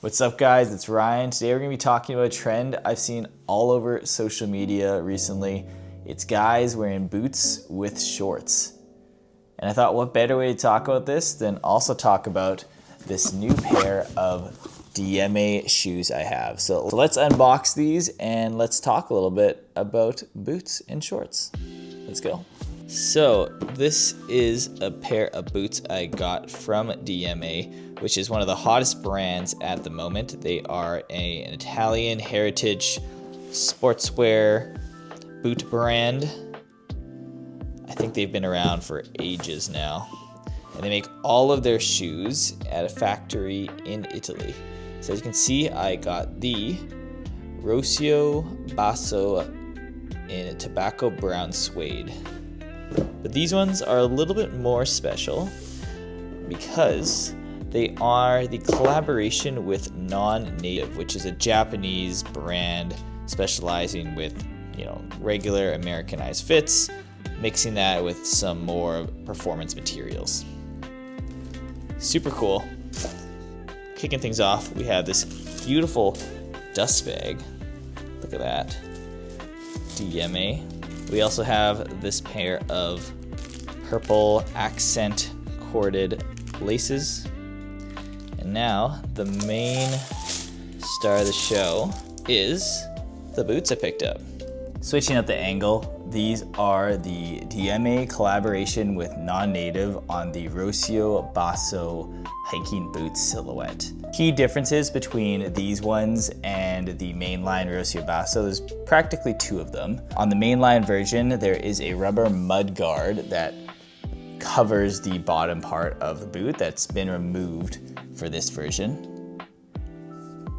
What's up guys, it's Ryan. Today we're gonna be talking about a trend I've seen all over social media recently. It's guys wearing boots with shorts. And I thought what better way to talk about this than also talk about this new pair of Diemme shoes I have. So let's unbox these and let's talk a little bit about boots and shorts. Let's go. So this is a pair of boots I got from Diemme, which is one of the hottest brands at the moment. They are an Italian heritage sportswear boot brand. I think they've been around for ages now. And they make all of their shoes at a factory in Italy. So as you can see, I got the Rossio Basso in a tobacco brown suede. But these ones are a little bit more special because they are the collaboration with Nonnative, which is a Japanese brand specializing with, regular Americanized fits, mixing that with some more performance materials. Super cool. Kicking things off, we have this beautiful dust bag. Look at that. Diemme. We also have this pair of purple accent corded laces. And now the main star of the show is the boots I picked up. Switching up the angle, these are the Diemme collaboration with Nonnative on the Rossio Basso hiking boots silhouette. Key differences between these ones and the mainline Rossio Basso, there's practically two of them. On the mainline version, there is a rubber mud guard that covers the bottom part of the boot that's been removed for this version,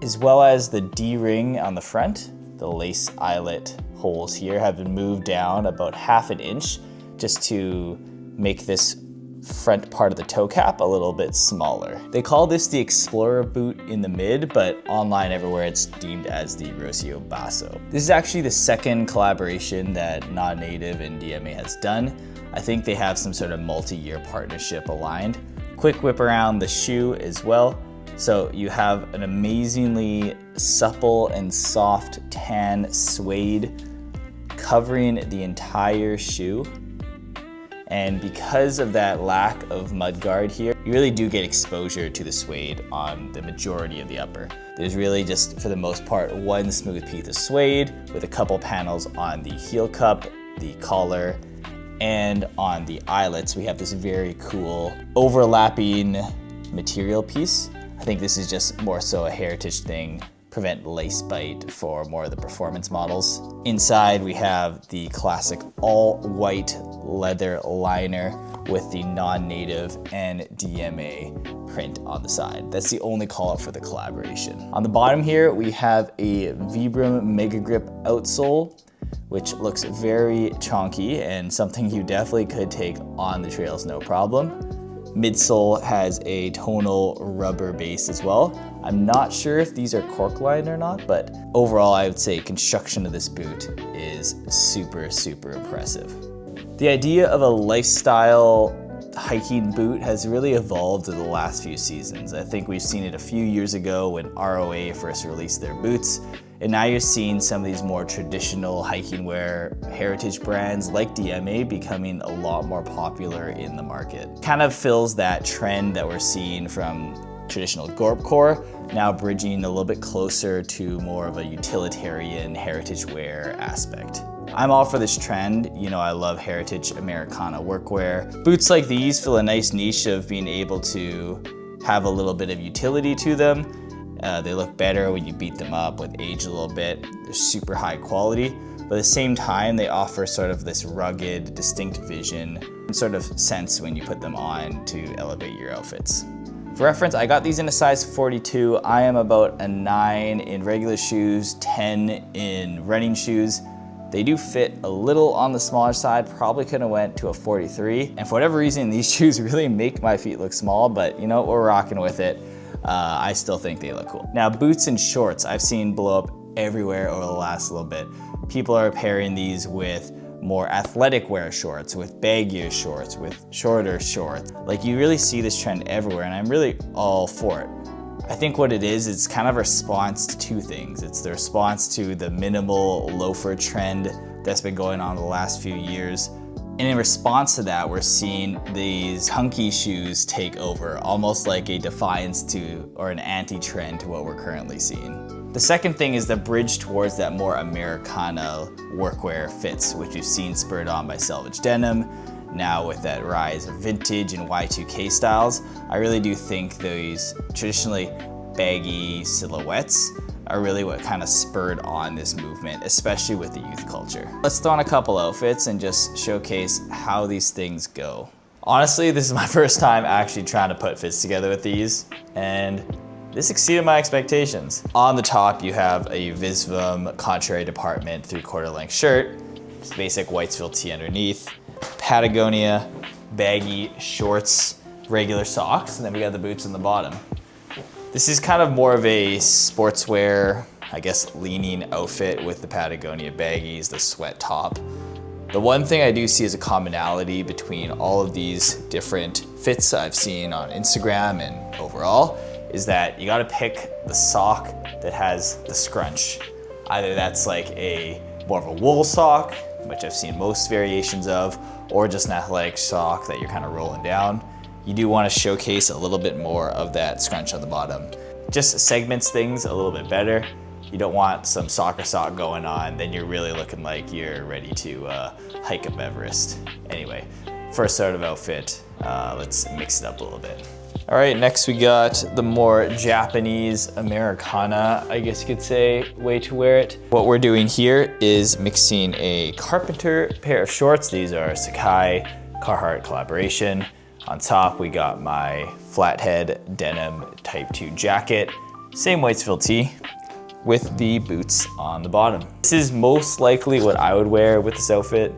as well as the D-ring on the front. The lace eyelet holes here have been moved down about ½ an inch just to make this front part of the toe cap a little bit smaller. They call this the Explorer boot in the mid, but online everywhere it's deemed as the Rossio Basso. This is actually the second collaboration that Nonnative and Diemme has done. I think they have some sort of multi-year partnership aligned. Quick whip around the shoe as well. So you have an amazingly supple and soft tan suede covering the entire shoe. And because of that lack of mudguard here, you really do get exposure to the suede on the majority of the upper. There's really just, for the most part, one smooth piece of suede with a couple panels on the heel cup, the collar, and on the eyelets. We have this very cool overlapping material piece. I think this is just more so a heritage thing, prevent lace bite for more of the performance models. Inside we have the classic all white leather liner with the Nonnative and Diemme print on the side. That's the only call out for the collaboration. On the bottom here, we have a Vibram Mega Grip outsole, which looks very chonky and something you definitely could take on the trails no problem. Midsole has a tonal rubber base as well. I'm not sure if these are cork lined or not, but overall I would say construction of this boot is super, super impressive. The idea of a lifestyle hiking boot has really evolved in the last few seasons. I think we've seen it a few years ago when ROA first released their boots, and now you're seeing some of these more traditional hiking wear heritage brands like Diemme becoming a lot more popular in the market. Kind of fills that trend that we're seeing from traditional gorpcore, now bridging a little bit closer to more of a utilitarian heritage wear aspect. I'm all for this trend. I love heritage Americana workwear. Boots like these fill a nice niche of being able to have a little bit of utility to them. They look better when you beat them up with age a little bit. They're super high quality, but at the same time, they offer sort of this rugged, distinct vision and sort of sense when you put them on to elevate your outfits. For reference, I got these in a size 42. I am about a 9 in regular shoes, 10 in running shoes. They do fit a little on the smaller side, probably could have went to a 43. And for whatever reason, these shoes really make my feet look small, but we're rocking with it. I still think they look cool. Now, boots and shorts, I've seen blow up everywhere over the last little bit. People are pairing these with more athletic wear shorts, with baggier shorts, with shorter shorts. Like, you really see this trend everywhere, and I'm really all for it. I think what it is, it's kind of a response to two things. It's the response to the minimal loafer trend that's been going on the last few years. And in response to that, we're seeing these hunky shoes take over, almost like a defiance to, or an anti-trend to what we're currently seeing. The second thing is the bridge towards that more Americana workwear fits, which we've seen spurred on by selvage denim. Now with that rise of vintage and Y2K styles, I really do think these traditionally baggy silhouettes are really what kind of spurred on this movement, especially with the youth culture. Let's throw on a couple outfits and just showcase how these things go. Honestly, this is my first time actually trying to put fits together with these, and this exceeded my expectations. On the top, you have a Visvim Contrary Department 3/4 length shirt, just basic Whitesville tee underneath, Patagonia baggy shorts, regular socks, and then we got the boots on the bottom. This is kind of more of a sportswear, I guess, leaning outfit with the Patagonia baggies, the sweat top. The one thing I do see as a commonality between all of these different fits I've seen on Instagram and overall is that you gotta pick the sock that has the scrunch. Either that's like a more of a wool sock, which I've seen most variations of, or just an athletic sock that you're kind of rolling down. You do want to showcase a little bit more of that scrunch on the bottom. Just segments things a little bit better. You don't want some soccer sock going on, then you're really looking like you're ready to hike up Everest. Anyway, first sort of outfit, let's mix it up a little bit. All right, next we got the more Japanese Americana, I guess you could say, way to wear it. What we're doing here is mixing a carpenter pair of shorts. These are Sakai Carhartt collaboration. On top, we got my flathead denim type 2 jacket, same Whitesville tee, with the boots on the bottom. This is most likely what I would wear with this outfit.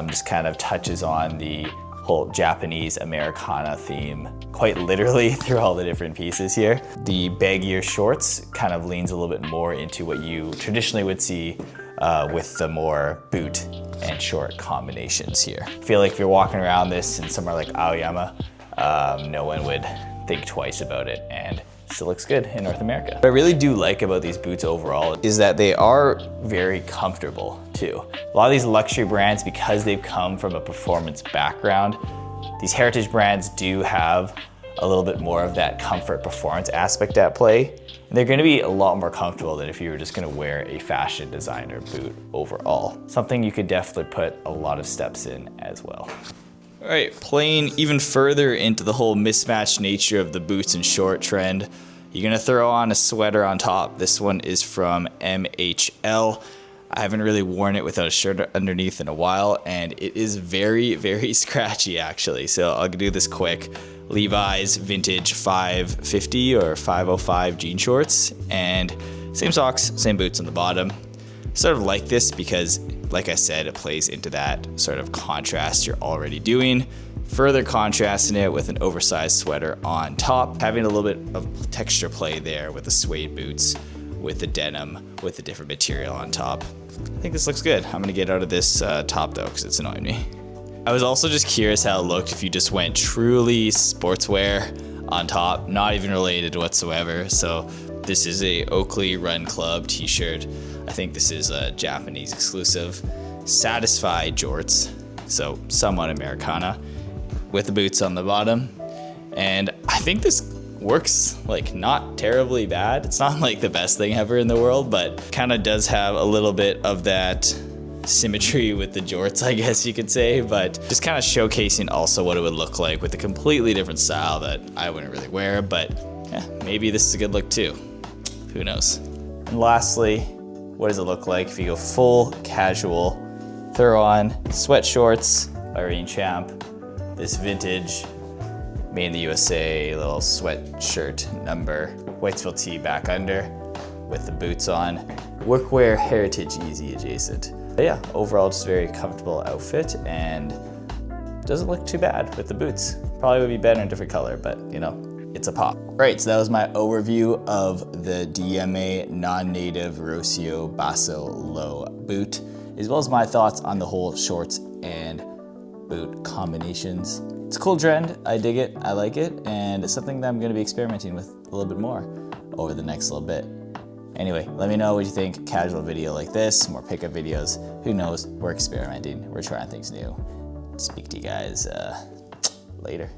Just kind of touches on the whole Japanese Americana theme quite literally through all the different pieces here. The baggier shorts kind of leans a little bit more into what you traditionally would see with the more boot and short combinations here. I feel like if you're walking around this in somewhere like Aoyama, no one would think twice about it, and still looks good in North America. What I really do like about these boots overall is that they are very comfortable too. A lot of these luxury brands, because they've come from a performance background, these heritage brands do have a little bit more of that comfort performance aspect at play. And they're gonna be a lot more comfortable than if you were just gonna wear a fashion designer boot overall. Something you could definitely put a lot of steps in as well. All right, playing even further into the whole mismatched nature of the boots and short trend, you're gonna throw on a sweater on top. This one is from MHL. I haven't really worn it without a shirt underneath in a while, and it is very, very scratchy actually. So I'll do this quick. Levi's vintage 550 or 505 jean shorts, and same socks, same boots on the bottom. Sort of like this because, like I said, it plays into that sort of contrast you're already doing. Further contrasting it with an oversized sweater on top, having a little bit of texture play there with the suede boots, with the denim, with the different material on top. I think this looks good. I'm gonna get out of this top though, because it's annoying me. I was also just curious how it looked if you just went truly sportswear on top, not even related whatsoever. So this is a Oakley Run Club t-shirt. I think this is a Japanese exclusive. Satisfied jorts, so somewhat Americana, with the boots on the bottom. And I think this works like not terribly bad. It's not like the best thing ever in the world, but kind of does have a little bit of that symmetry with the jorts, I guess you could say, but just kind of showcasing also what it would look like with a completely different style that I wouldn't really wear, but yeah, maybe this is a good look too. Who knows? And lastly, what does it look like if you go full casual? Throw on sweat shorts by Rain Champ, this vintage made in the USA little sweatshirt number, Whitesville tee back under with the boots on, workwear heritage easy adjacent. But yeah, overall just a very comfortable outfit and doesn't look too bad with the boots. Probably would be better in a different color, but you know, it's a pop. Right, so that was my overview of the Diemme non-native Rocio Basso Low boot, as well as my thoughts on the whole shorts and boot combinations. it's a cool trend. I dig it, I like it, and it's something that I'm gonna be experimenting with a little bit more over the next little bit. Anyway, let me know what you think. Casual video like this, more pickup videos. Who knows? We're experimenting. We're trying things new. Speak to you guys later.